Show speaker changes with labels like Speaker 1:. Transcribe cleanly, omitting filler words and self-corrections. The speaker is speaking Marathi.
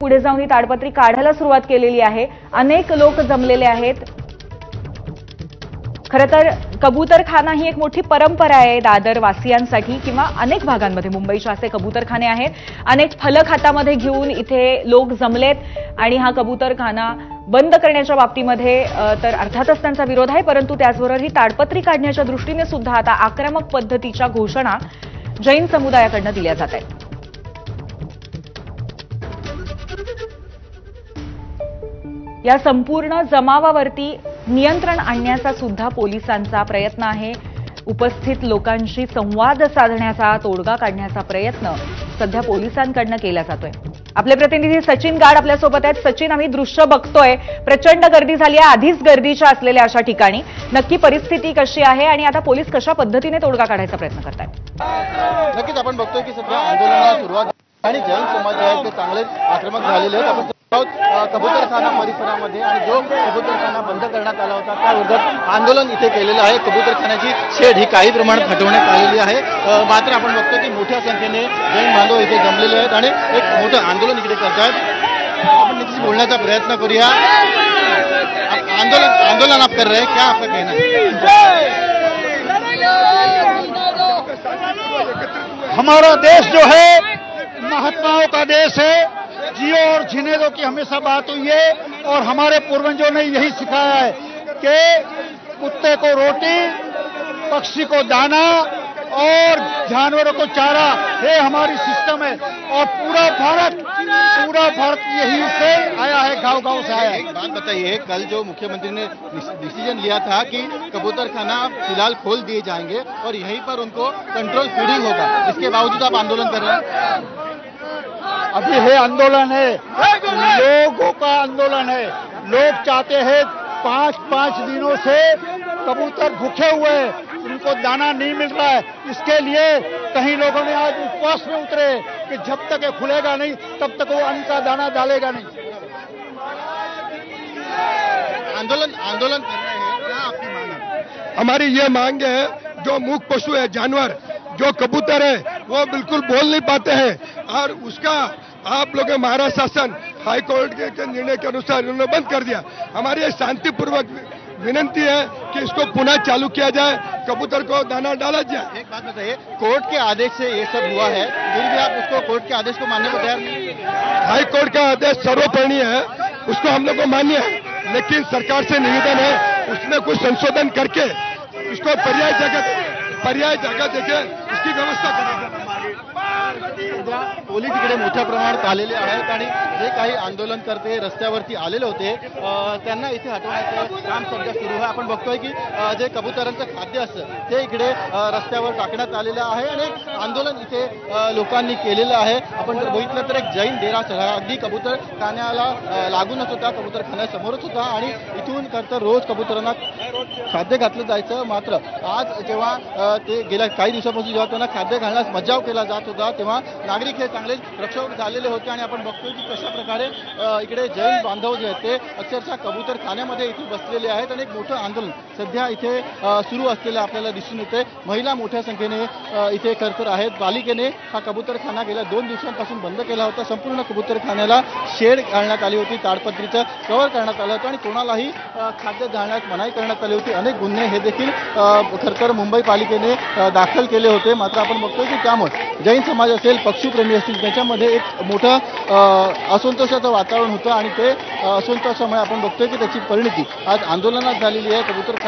Speaker 1: पुढे जाऊन ही ताडपत्री काढायला सुरुवात केलेली आहे। अनेक लोक जमलेले आहेत। खरं तर कबूतरखाना ही एक मोठी परंपरा आहे दादर वासियांसाठी किंवा अनेक भागांमध्ये मुंबईच्या असे कबूतरखाने आहेत। अनेक फलक हातामध्ये घेऊन इथे लोक जमलेत आणि हा कबूतरखाना बंद करण्याच्या बाबतीमध्ये तर अर्थातच त्यांचा विरोध आहे, परंतु त्याचबरोबर ही ताडपत्री काढण्याच्या दृष्टीने सुद्धा आता आक्रमक पद्धतीच्या घोषणा जैन समुदायाकडून दिल्या जात आहेत। या संपूर्ण जमावावरती नियंत्रण आणण्याचा सुद्धा पोलिसांचा प्रयत्न आहे। उपस्थित लोकांशी संवाद साधण्याचा, तोडगा काढण्याचा प्रयत्न सध्या पोलिसांकडून केला जातोय। आपले प्रतिनिधी सचिन गाड आपल्यासोबत आहेत। सचिन, आम्ही दृश्य बघतोय, प्रचंड गर्दी झाली आहे, आधीच गर्दीच्या असलेल्या अशा ठिकाणी नक्की परिस्थिती कशी आहे आणि आता पोलीस कशा पद्धतीने तोडगा काढायचा प्रयत्न करतायत?
Speaker 2: नक्कीच आपण बघतोय की सध्या आंदोलनाला सुरुवात आणि जैन समाज आहे ते चांगले आक्रमक झालेले आहेत। आपण कबूतरखाना परिसरामध्ये आणि जो कबूतरखाना बंद करण्यात आला होता त्या विरोधात आंदोलन इथे केलेलं आहे। कबूतरखान्याची शेड ही काही प्रमाणात हटवण्यात आलेली आहे, मात्र आपण बघतो की मोठ्या संख्येने जैन बांधव इथे जमलेले आहेत आणि एक मोठं आंदोलन इकडे करतात। आपण नक्कीच बोलण्याचा प्रयत्न करूया। आंदोलन आप कर रहे हैं, क्या आपका कहना है?
Speaker 3: हमारा देश जो है महात्माओं का देश है, जियो और जीने दो की हमेशा बात हुई है और हमारे पूर्वजों ने यही सिखाया है कि कुत्ते को रोटी, पक्षी को दाना और जानवरों को चारा, ये हमारी सिस्टम है और पूरा भारत यही से आया है, गांव-गांव से आया है।
Speaker 2: एक बात बताइए, कल जो मुख्यमंत्री ने डिसीजन लिया था कि कबूतरखाना फिलहाल खोल दिए जाएंगे और यहीं पर उनको कंट्रोल फीडिंग होगा, इसके बावजूद आप आंदोलन कर रहे हैं?
Speaker 3: अभी है आंदोलन है, लोगों का आंदोलन है। लोग चाहते हैं 5-5 दिनों से कबूतर भूखे हुए हैं, उनको दाना नहीं मिल रहा है। इसके लिए कई लोगों ने आज उपवास में उतरे कि जब तक ये खुलेगा नहीं तब तक वो अन्न का दाना डालेगा नहीं।
Speaker 2: आंदोलन कर रहे हैं, क्या आपकी मांग है?
Speaker 4: हमारी ये मांग है, जो मूक पशु है, जानवर जो कबूतर है वो बिल्कुल बोल नहीं पाते हैं और उसका आप लोग महाराष्ट्र शासन हाई कोर्ट के निर्णय के अनुसार उन्होंने बंद कर दिया। हमारी ये शांतिपूर्वक विनंती है कि इसको पुनः चालू किया जाए, कबूतर को दाना डाला जाए।
Speaker 2: एक बात बताइए, कोर्ट के आदेश से ये सब हुआ है, फिर भी आप उसको कोर्ट के आदेश को मानने को तैयार नहीं?
Speaker 4: हाई कोर्ट का आदेश सर्वोपरि है, उसको हम लोग को मान्य है, लेकिन सरकार से निवेदन है उसमें कुछ संशोधन करके इसको पर्याय जगह देके इसकी व्यवस्था करें।
Speaker 2: पोलीस इकडे मोठ्या प्रमाणात आलेले आहेत आणि जे काही आंदोलनकर्ते रस्त्यावरती आलेले होते त्यांना इथे हटवण्याचं काम सध्या सुरू आहे। आपण बघतोय की जे कबुतरांचं खाद्य असतं ते इकडे रस्त्यावर टाकण्यात आलेलं आहे आणि आंदोलन इथे लोकांनी केलेलं आहे। आपण जर बघितलं तर एक जैन देरासर अगदी कबूतरखान्याला लागूनच होता, कबूतरखान्यासमोरच होता आणि इथून तर रोज कबुतरांना खाद्य घातलं जायचं। मात्र आज जेव्हा ते गेल्या काही दिवसापासून जेव्हा त्यांना खाद्य घालण्यास मज्जाव केला जात होता तेव्हा नागरिक हे चांगलेच प्रक्षोभ झालेले होते आणि आपण बघतोय की कशा प्रकारे इकडे जैन बांधव जे आहेत ते अक्षरशः कबूतरखान्यामध्ये इथे बसलेले आहेत आणि एक मोठं आंदोलन सध्या इथे सुरू असलेलं आपल्याला दिसून येते। महिला मोठ्या संख्येने इथे खरतर आहेत। पालिकेने हा कबूतरखाना गेल्या 2 दिवसांपासून बंद केला होता। संपूर्ण कबूतरखान्याला शेड घालण्यात आली होती, ताडपत्रीचं कव्हर करण्यात आलं होतं आणि कोणालाही खाद्य घालण्यास मनाई करण्यात आली होती। अनेक गुन्हे हे देखील खरतर मुंबई पालिकेने दाखल केले होते। मात्र आपण बघतोय की त्यामुळे जैन समाज असेल, पक्षीप्रेमी असतील, त्याच्यामध्ये एक मोठं असंतोषाचं वातावरण होतं आणि ते असंतोषामुळे आपण बघतोय की त्याची परिणती आज आंदोलनात झालेली आहे। कबूतर